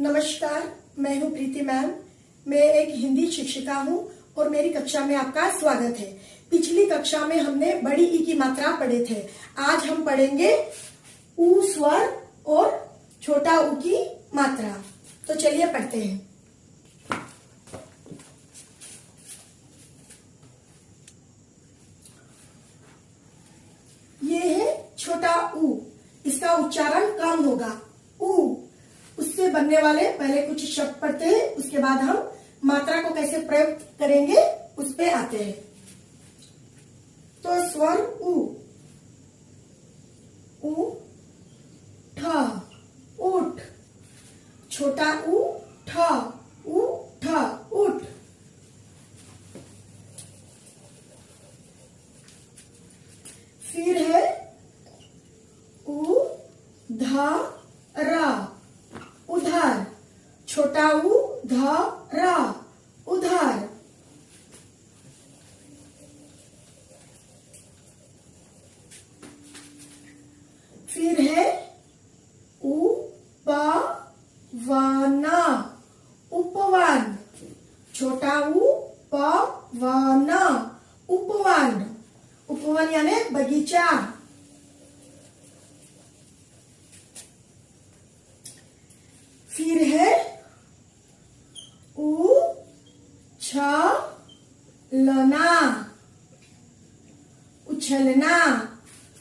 नमस्कार, मैं हूं प्रीति मैम। मैं एक हिंदी शिक्षिका हूं और मेरी कक्षा में आपका स्वागत है। पिछली कक्षा में हमने बड़ी ई की मात्रा पढ़े थे। आज हम पढ़ेंगे ऊ स्वर और छोटा ऊ की मात्रा। तो चलिए पढ़ते हैं। ये है छोटा ऊ। इसका उच्चारण कम होगा, ऊ। उससे बनने वाले पहले कुछ शब्द पढ़ते हैं, उसके बाद हम मात्रा को कैसे प्रयोग करेंगे उस पे आते हैं। तो स्वर ऊ, ठ, उठ। छोटा ऊ, ठ, उठ। फिर है उ, ध, र, उधर। छोटा ऊ, ध, र, उधर। फिर है उ, प, व, न, उपवन। छोटा ऊ, प, व, न, उपवन। उपवन यानी बगीचा। फिर है उ, छ, लना, उछलना।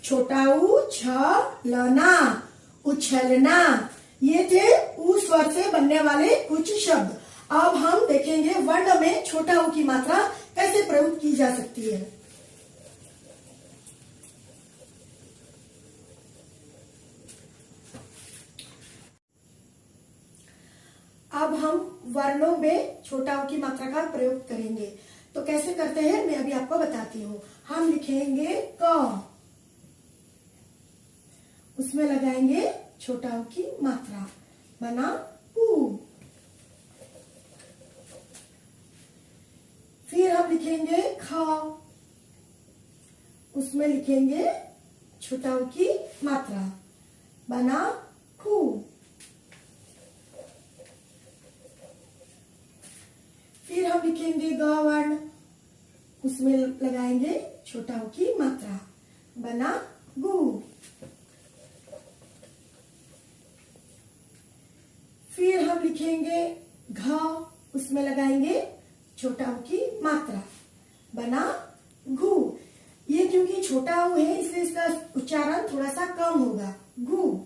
छोटा ऊ, छ, लना, उछलना। ये थे ऊ स्वर से बनने वाले कुछ शब्द। अब हम देखेंगे वर्ण में छोटा ऊ की मात्रा कैसे प्रयोग की जा सकती है। अब हम वर्णों में छोटा ऊ की मात्रा का प्रयोग करेंगे। तो कैसे करते हैं मैं अभी आपको बताती हूँ। हम लिखेंगे क, उसमें लगाएंगे छोटा ऊ की मात्रा, बना ऊ। फिर हम लिखेंगे ख, उसमें लिखेंगे छोटा ऊ की मात्रा, बना खू। फिर हम लिखेंगे ग वर्ण, उसमें लगाएंगे छोटा ऊ की मात्रा, बना गु। फिर हम लिखेंगे घ, उसमें लगाएंगे छोटा ऊ की मात्रा, बना घू। ये क्योंकि छोटा ऊ है इसलिए इसका उच्चारण थोड़ा सा कम होगा, घू।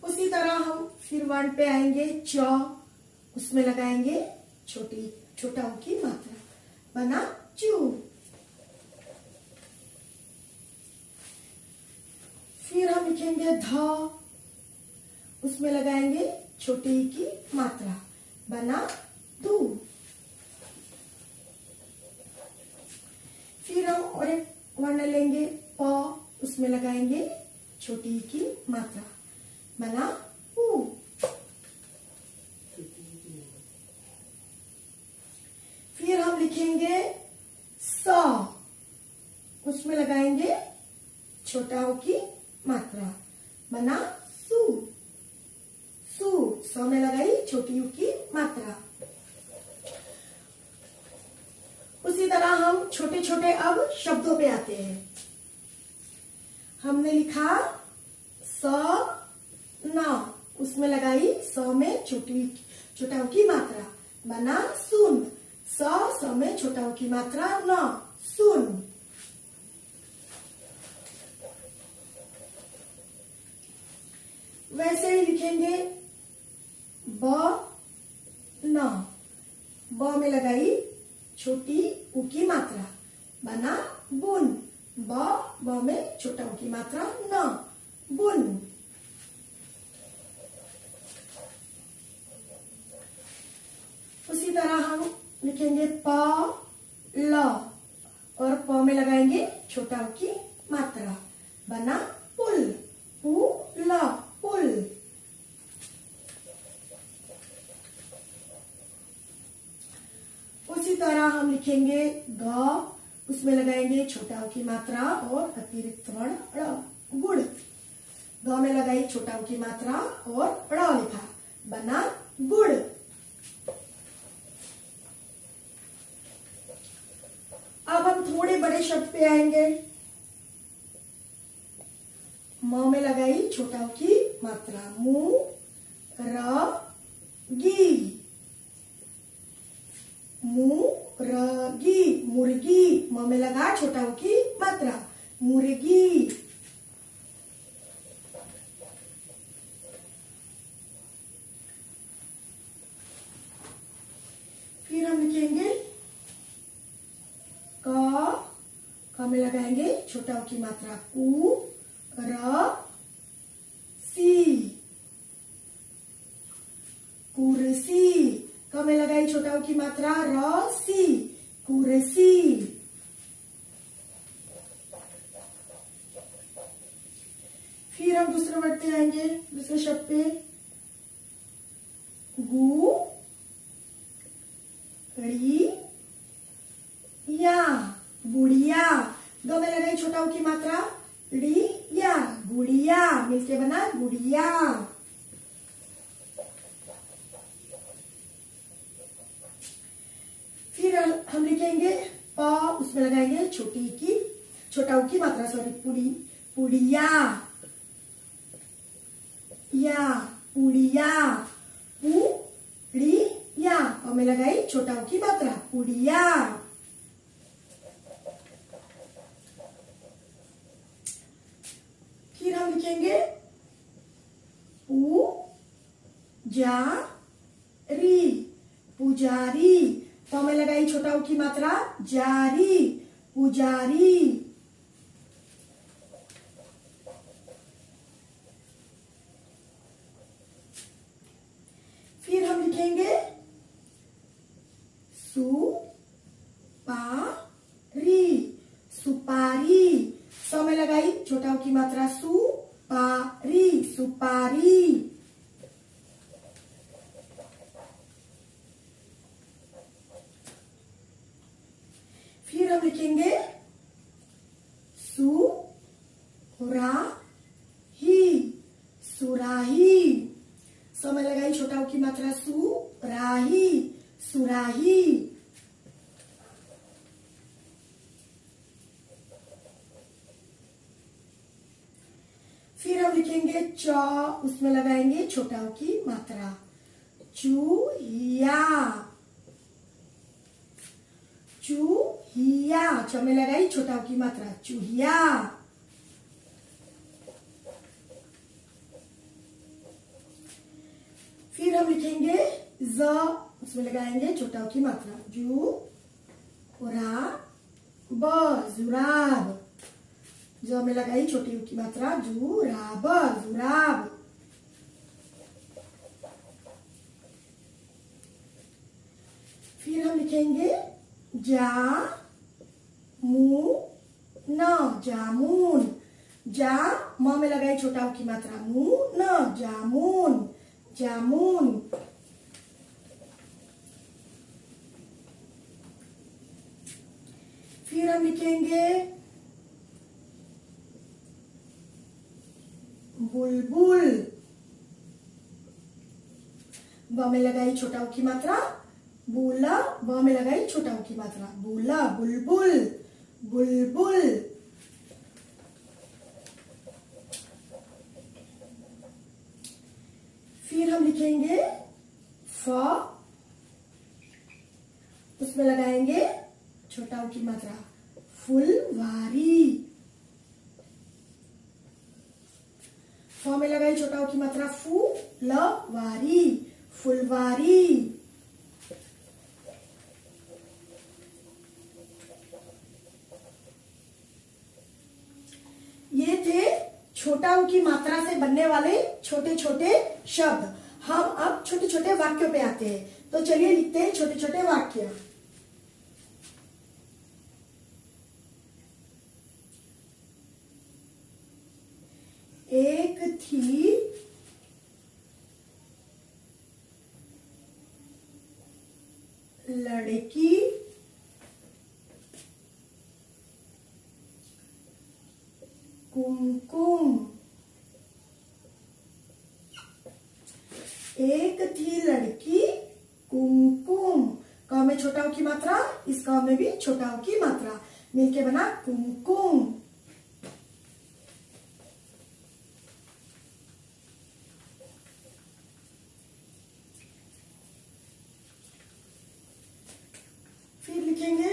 उसी तरह हम फिर वर्ण पे आएंगे च, उसमें लगाएंगे छोटा ऊ की मात्रा, बना चू। फिर हम लिखेंगे ध, उसमें लगाएंगे छोटे ई की मात्रा, बना दू। फिर हम और एक वर्ण लेंगे प, उसमें लगाएंगे छोटी ई की मात्रा, बना ऊ। फिर हम लिखेंगे स, उसमें लगाएंगे छोटा ऊ की मात्रा, बना सु। सु, स में लगाई छोटी ऊ की मात्रा। उसी तरह हम छोटे छोटे अब शब्दों पे आते हैं। हमने लिखा स, न, उसमें लगाई स में छोटा ऊ की मात्रा, बना सुन। स में छोटा ऊ की मात्रा, न, सुन। वैसे ही लिखेंगे ब, न, ब में लगाई छोटी ऊ की मात्रा, बना बुन। ब में छोटा ऊ की मात्रा, न, बुन। उसी तरह हम लिखेंगे प, ल, और प में लगाएंगे छोटा ऊ की मात्रा, बना पुल। पु, ल, पुल। उसी तरह हम लिखेंगे ग, उसमें लगाएंगे छोटा ऊ की मात्रा और अतिरिक्त वर्ण ड़, गुड़। ग में लगाई छोटा ऊ की मात्रा और ड़ लिखा, बना गुड़। अब हम थोड़े बड़े शब्द पे आएंगे। म में लगाई छोटा ऊ की मात्रा, मु र गी, मुर्गी, मुर्गी। म में लगा छोटा ऊ की मात्रा, मुर्गी। फिर हम लिखेंगे क में लगाएंगे छोटा ऊ की मात्रा, कु र सी, कुर्सी। क में लगाई छोटा ऊ की मात्रा, र सी, कुर्सी। फिर हम दूसरे वर्ड पे आएंगे, दूसरे शब्द पे, गु ड़ी या, गुड़िया। ग में लगाई छोटा ऊ की मात्रा, ड़ी या, गुड़िया। मिलके बना गुड़िया। फिर हम लिखेंगे प, उसमें लगाएंगे छोटा ऊ की मात्रा, सॉरी, पुड़िया या, पुड़िया, पुड़िया। प में लगाई छोटा ऊ की मात्रा, पुड़िया। फिर हम लिखेंगे पुजारी, पुजारी। प में लगाई छोटा ऊ की मात्रा, जारी, पुजारी। फिर हम लिखेंगे सुपारी, सुपारी। स में लगाई छोटा ऊ की मात्रा, सुपारी, सुपारी। फिर हम लिखेंगे सुराही, सुराही। स में लगाई छोटा ऊ की मात्रा, सुराही, सुराही। फिर हम लिखेंगे च, उसमें लगाएंगे छोटा ऊ की मात्रा, चूहिया, चूहिया। च में लगाई छोटा ऊ की मात्रा, चूहिया। फिर हम लिखेंगे ज, उसमें लगाएंगे छोटा ऊ की मात्रा, जुराब, जुराब। ज में लगाई छोटी ऊ की मात्रा, जुराब, जुराब। फिर हम लिखेंगे जामुन, जामुन। जा, म में लगाई छोटा ऊ की मात्रा, मुन, जामुन, जामुन। फिर हम लिखेंगे बुलबुल। ब में लगाई छोटा ऊ की मात्रा, बुला। ब में लगाई छोटा ऊ की मात्रा, बुला, बुलबुल, बुलबुल। फिर हम लिखेंगे फ, उसमें लगाएंगे छोटा ऊ की मात्रा, फुलवारी। फ में लगाई छोटा ऊ की मात्रा, फूलवारी, फुलवारी। ये थे छोटा ऊ की मात्रा से बनने वाले छोटे छोटे शब्द। हम अब छोटे छोटे वाक्यों पे आते हैं, तो चलिए लिखते हैं छोटे छोटे वाक्य। एक थी लड़की कुमकुम, एक थी लड़की कुमकुम। क में छोटा ऊ की मात्रा, इस क में भी छोटा ऊ की मात्रा, मिलके बना कुमकुम। फिर लिखेंगे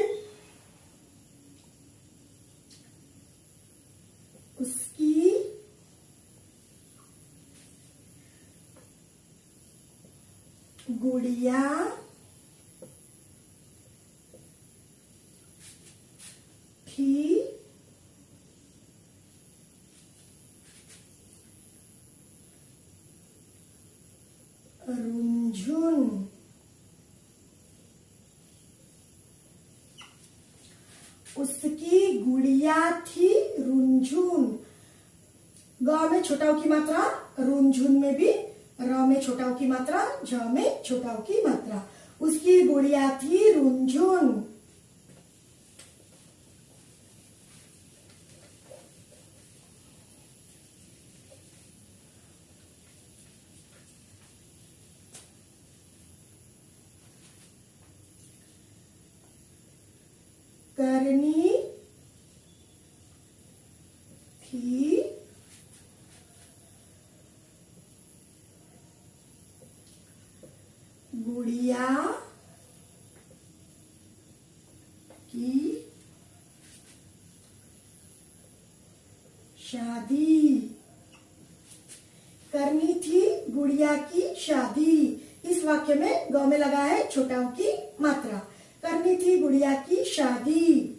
उसकी गुड़िया थी रुंझुन। उसकी गुड़िया थी रुंझुन। ग में छोटा ऊ की मात्रा, रुंझुन में भी र में छोटा ऊ की मात्रा, झ में छोटा ऊ की मात्रा। उसकी गुड़िया थी रुंझुन। करनी थी गुड़िया की शादी। करनी थी गुड़िया की शादी। इस वाक्य में ग में लगा है छोटा ऊ की मात्रा। करनी थी गुड़िया की शादी।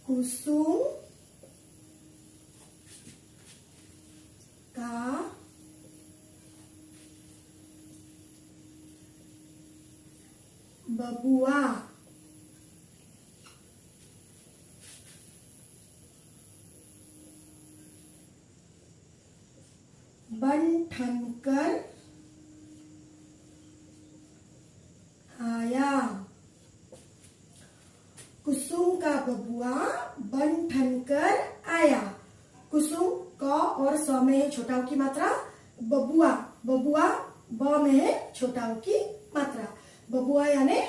कुसुम का बबुआ बन ठन कर आया। कुसुम का बबुआ बन ठन कर आया। कुसुम क और स में है छोटा ऊ की मात्रा। बबुआ, बबुआ ब में है छोटा ऊ की मात्रा। बबुआ यानी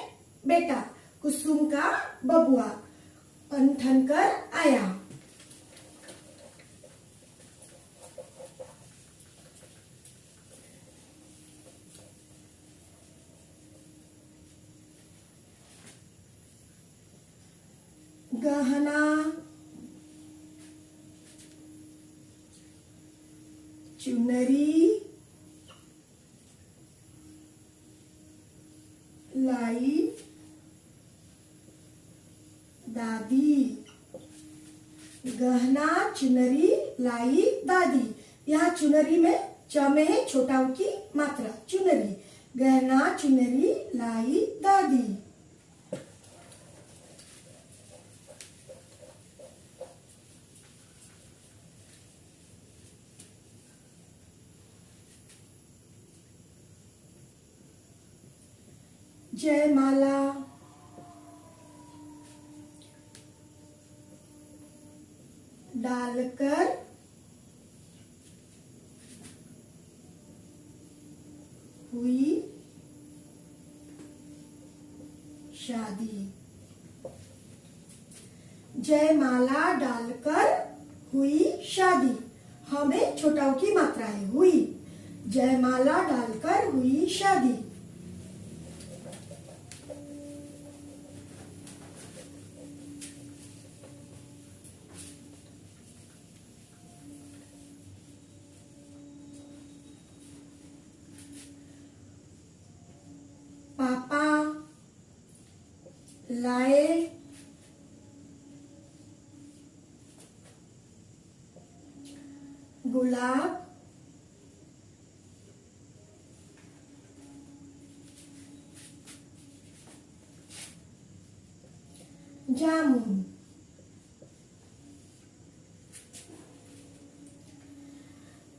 बेटा। कुसुम का बबुआ बन ठन कर आया। गहना चुनरी लाई दादी। गहना चुनरी लाई दादी। यहाँ चुनरी में च में है छोटा ऊ की मात्रा, चुनरी। गहना चुनरी लाई दादी। जयमाला डालकर हुई शादी। जयमाला डालकर हुई शादी। हमें छोटा ऊ की मात्रा है, हुई। जयमाला डालकर हुई शादी। पापा लाए गुलाब जामुन।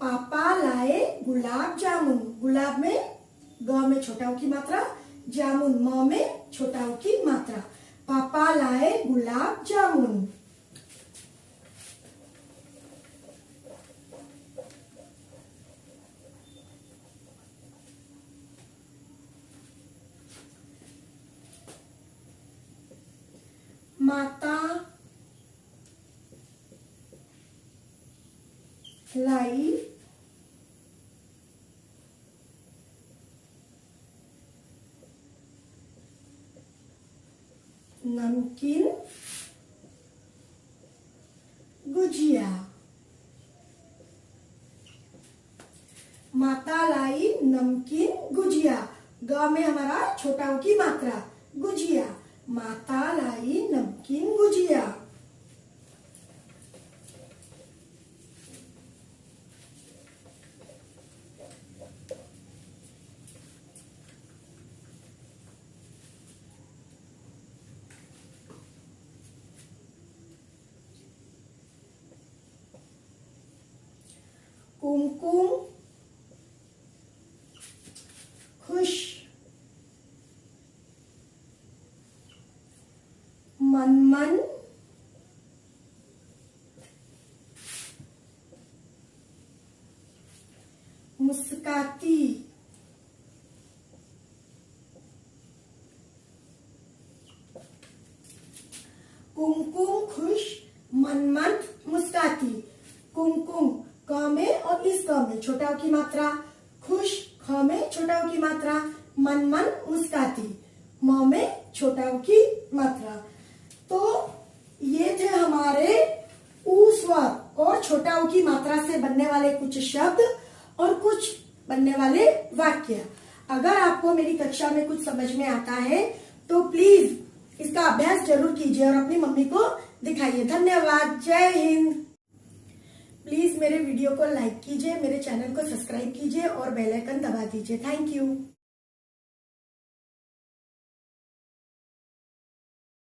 पापा लाए गुलाब जामुन। गुलाब में ग में छोटा ऊ की मात्रा, जामुन म में छोटा ऊ की मात्रा। पापा लाए गुलाब जामुन। माता लाई नमकीन गुजिया। माता लाई नमकीन गुजिया। ग में हमारा छोटा ऊ की मात्रा, गुजिया। माता लाई नमकीन गुजिया। कुमकुम खुश। मनमन मुस्काती। कुमकुम खुश, मनमन मुस्काती। कुमकुम क में और इस क में छोटा ऊ की मात्रा, खुश ख में छोटा ऊ की मात्रा, मनमन मुस्काती म में छोटा ऊ की मात्रा। तो ये थे हमारे ऊ स्वर और छोटा ऊ की मात्रा से बनने वाले कुछ शब्द और कुछ बनने वाले वाक्य। अगर आपको मेरी कक्षा में कुछ समझ में आता है तो प्लीज इसका अभ्यास जरूर कीजिए और अपनी मम्मी को दिखाइए। धन्यवाद। जय हिंद। प्लीज मेरे वीडियो को लाइक कीजिए, मेरे चैनल को सब्सक्राइब कीजिए और बेल आइकन दबा दीजिए। Thank you.